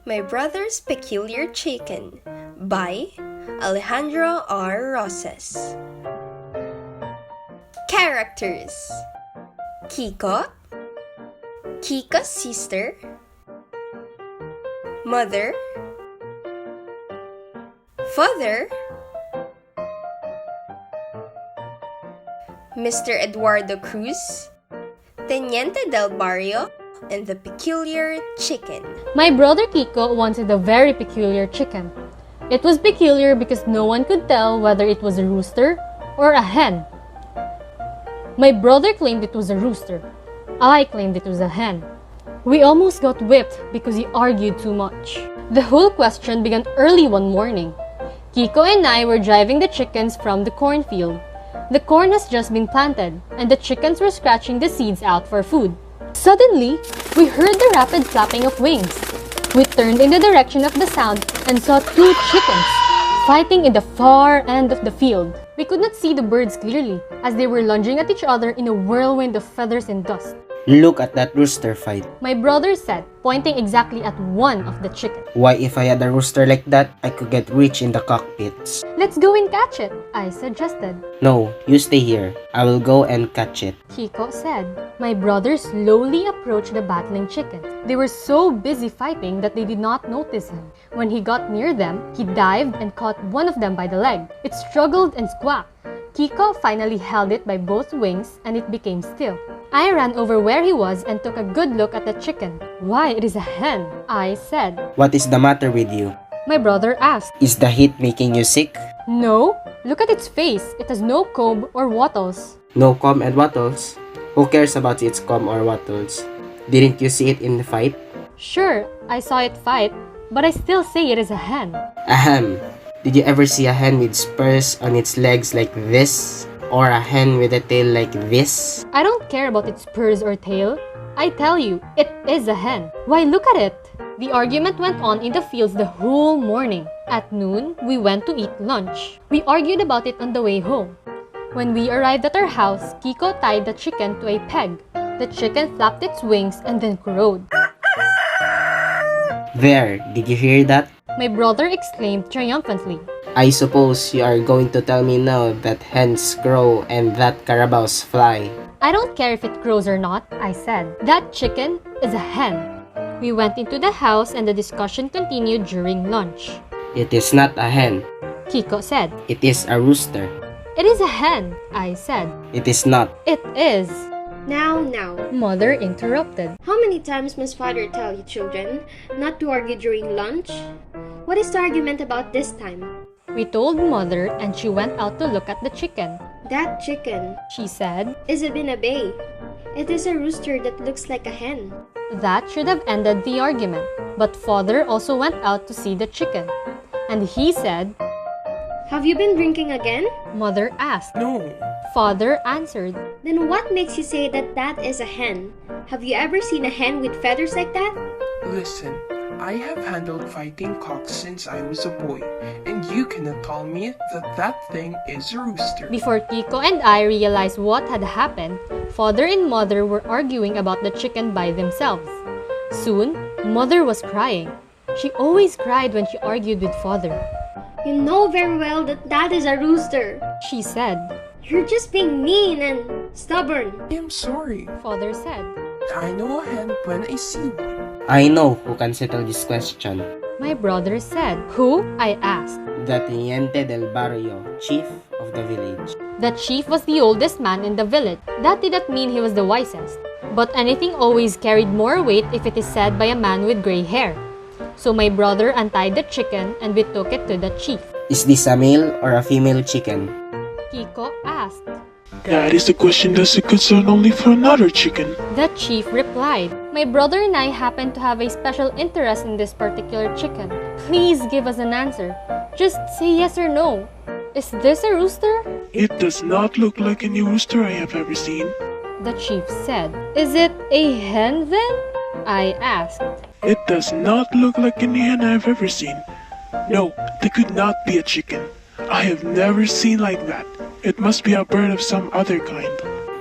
My Brother's Peculiar Chicken by Alejandro R. Rosas. Characters: Kiko, Kiko's sister, Mother, Father, Mr. Eduardo Cruz, Teniente del Barrio, and the Peculiar Chicken. My brother Kiko wanted a very peculiar chicken. It was peculiar because no one could tell whether it was a rooster or a hen. My brother claimed it was a rooster. I claimed it was a hen. We almost got whipped because he argued too much. The whole question began early one morning. Kiko and I were driving the chickens from the cornfield. The corn has just been planted, and the chickens were scratching the seeds out for food. Suddenly, we heard the rapid flapping of wings. We turned in the direction of the sound and saw two chickens fighting in the far end of the field. We could not see the birds clearly as they were lunging at each other in a whirlwind of feathers and dust. Look at that rooster fight. My brother said, pointing exactly at one of the chickens. Why, if I had a rooster like that, I could get rich in the cockpits. Let's go and catch it, I suggested. No, you stay here. I will go and catch it, Kiko said. My brother slowly approached the battling chickens. They were so busy fighting that they did not notice him. When he got near them, he dived and caught one of them by the leg. It struggled and squawked. Kiko finally held it by both wings and it became still. I ran over where he was and took a good look at the chicken. Why, it is a hen, I said. What is the matter with you? My brother asked. Is the heat making you sick? No, look at its face. It has no comb or wattles. No comb and wattles? Who cares about its comb or wattles? Didn't you see it in the fight? Sure, I saw it fight, but I still say it is a hen. Ahem. Did you ever see a hen with spurs on its legs like this? Or a hen with a tail like this? I don't care about its spurs or tail. I tell you, it is a hen. Why, look at it! The argument went on in the fields the whole morning. At noon, we went to eat lunch. We argued about it on the way home. When we arrived at our house, Kiko tied the chicken to a peg. The chicken flapped its wings and then crowed. There, did you hear that? My brother exclaimed triumphantly. I suppose you are going to tell me now that hens crow and that carabaos fly. I don't care if it crows or not, I said. That chicken is a hen. We went into the house and the discussion continued during lunch. It is not a hen. Kiko said. It is a rooster. It is a hen, I said. It is not. It is. Now, Mother interrupted. how many times must Father tell you children not to argue during lunch? What is the argument about this time? We told Mother and she went out to look at the chicken. That chicken She said, is a bay. It is a rooster that looks like a hen. that should have ended the argument. But Father also went out to see the chicken. And he said, Have you been drinking again? Mother asked. No. Father answered, Then what makes you say that that is a hen? Have you ever seen a hen with feathers like that? Listen, I have handled fighting cocks since I was a boy, and you cannot tell me that that thing is a rooster. Before Kiko and I realized what had happened, Father and Mother were arguing about the chicken by themselves. Soon, Mother was crying. She always cried when she argued with Father. You know very well that that is a rooster. She said. You're just being mean and stubborn. I am sorry. Father said. I know a hen when I see one. I know who can settle this question. My brother said. Who? I asked. The Teniente del Barrio, chief of the village. The chief was the oldest man in the village. That did not mean he was the wisest. But anything always carried more weight if it is said by a man with gray hair. So my brother untied the chicken and we took it to the chief. Is this a male or a female chicken? Kiko asked. That is a question that's a concern only for another chicken. The chief replied. My brother and I happen to have a special interest in this particular chicken. Please give us an answer. Just say yes or no. Is this a rooster? It does not look like any rooster I have ever seen. The chief said. Is it a hen then? I asked. It does not look like any hen I have ever seen. No, that could not be a chicken. I have never seen like that. It must be a bird of some other kind.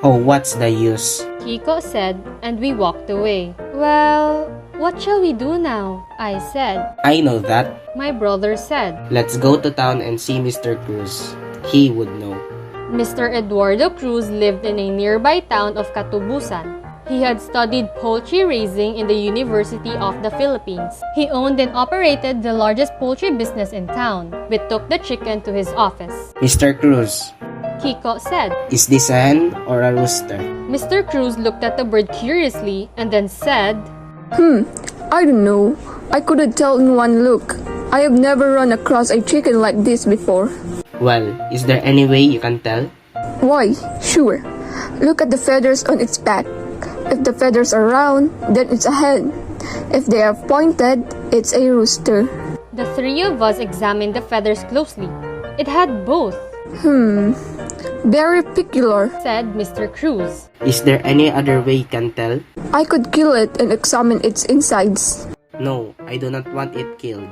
Oh, what's the use? Kiko said, and we walked away. Well, What shall we do now? I said. I know that. My brother said. Let's go to town and see Mr. Cruz. He would know. Mr. Eduardo Cruz lived in a nearby town of Katubusan. He had studied poultry raising in the University of the Philippines. He owned and operated the largest poultry business in town. We took the chicken to his office. Mr. Cruz, Kiko said. is this a hen or a rooster? Mr. Cruz looked at the bird curiously and then said, I don't know. I couldn't tell in one look. I have never run across a chicken like this before. Well, is there any way you can tell? Why, sure. Look at the feathers on its back. If the feathers are round, then it's a hen. If they are pointed, it's a rooster. The three of us examined the feathers closely. It had both, Very peculiar. said Mr. Cruz. Is there any other way you can tell? I could kill it and examine its insides. No, I do not want it killed.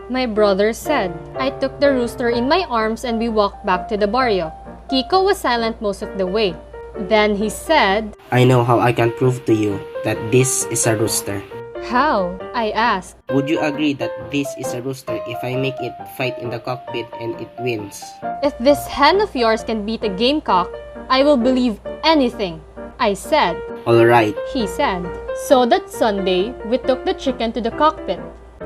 My brother said. I took the rooster in my arms and we walked back to the barrio. Kiko was silent most of the way. Then he said, I know how I can prove to you that this is a rooster. How? I asked. Would you agree that this is a rooster if I make it fight in the cockpit and it wins? If this hen of yours can beat a gamecock, I will believe anything, I said. Alright, He said. So that Sunday, we took the chicken to the cockpit.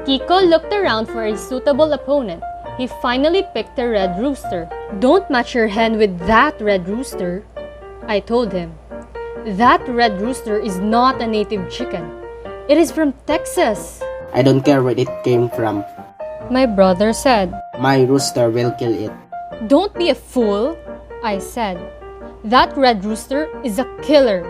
Kiko looked around for a suitable opponent. He finally picked a red rooster. Don't match your hen with that red rooster, I told him. That red rooster is not a native chicken. It is from Texas. I don't care where it came from. My brother said. My rooster will kill it. Don't be a fool, I said. That red rooster is a killer.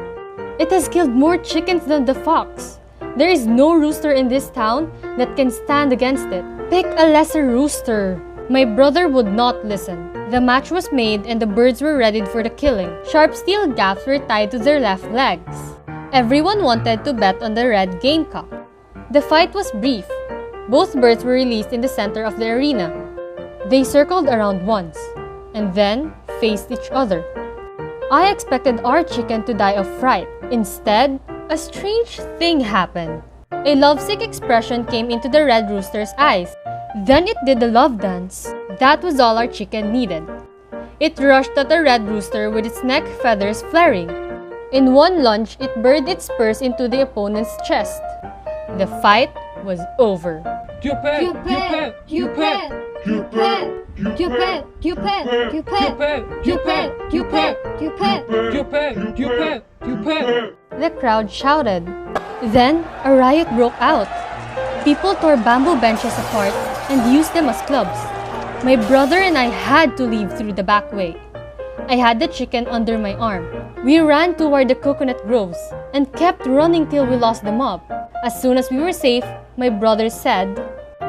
It has killed more chickens than the fox. There is no rooster in this town that can stand against it. Pick a lesser rooster. My brother would not listen. The match was made and the birds were readied for the killing. Sharp steel gaps were tied to their left legs. Everyone wanted to bet on the red gamecock. The fight was brief. Both birds were released in the center of the arena. They circled around once, and then faced each other. I expected our chicken to die of fright. Instead, a strange thing happened. A lovesick expression came into the red rooster's eyes. Then it did the love dance. That was all our chicken needed. It rushed at the red rooster with its neck feathers flaring. In one lunge, it buried its spurs into the opponent's chest. The fight was over. The crowd shouted. Then a riot broke out. People tore bamboo benches apart and used them as clubs. My brother and I had to leave through the back way. I had the chicken under my arm. We ran toward the coconut groves and kept running till we lost the mob. As soon as we were safe, my brother said,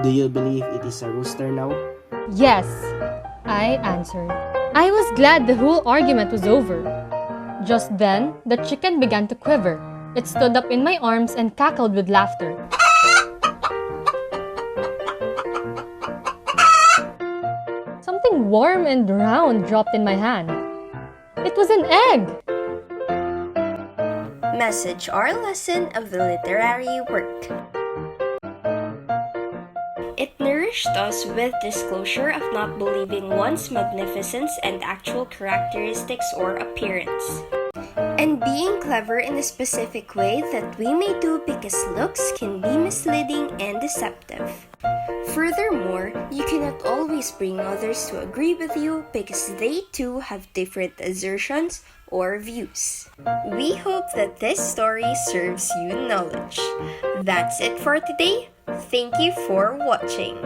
Do you believe it is a rooster now? Yes, I answered. I was glad the whole argument was over. Just then, the chicken began to quiver. It stood up in my arms and cackled with laughter. Something warm and round dropped in my hand. It was an egg! Message or lesson of the literary work. It nourished us with disclosure of not believing one's magnificence and actual characteristics or appearance, and being clever in a specific way that we may do because looks can be misleading and deceptive. Furthermore, you cannot always bring others to agree with you because they too have different assertions or views. We hope that this story serves you knowledge. That's it for today. Thank you for watching.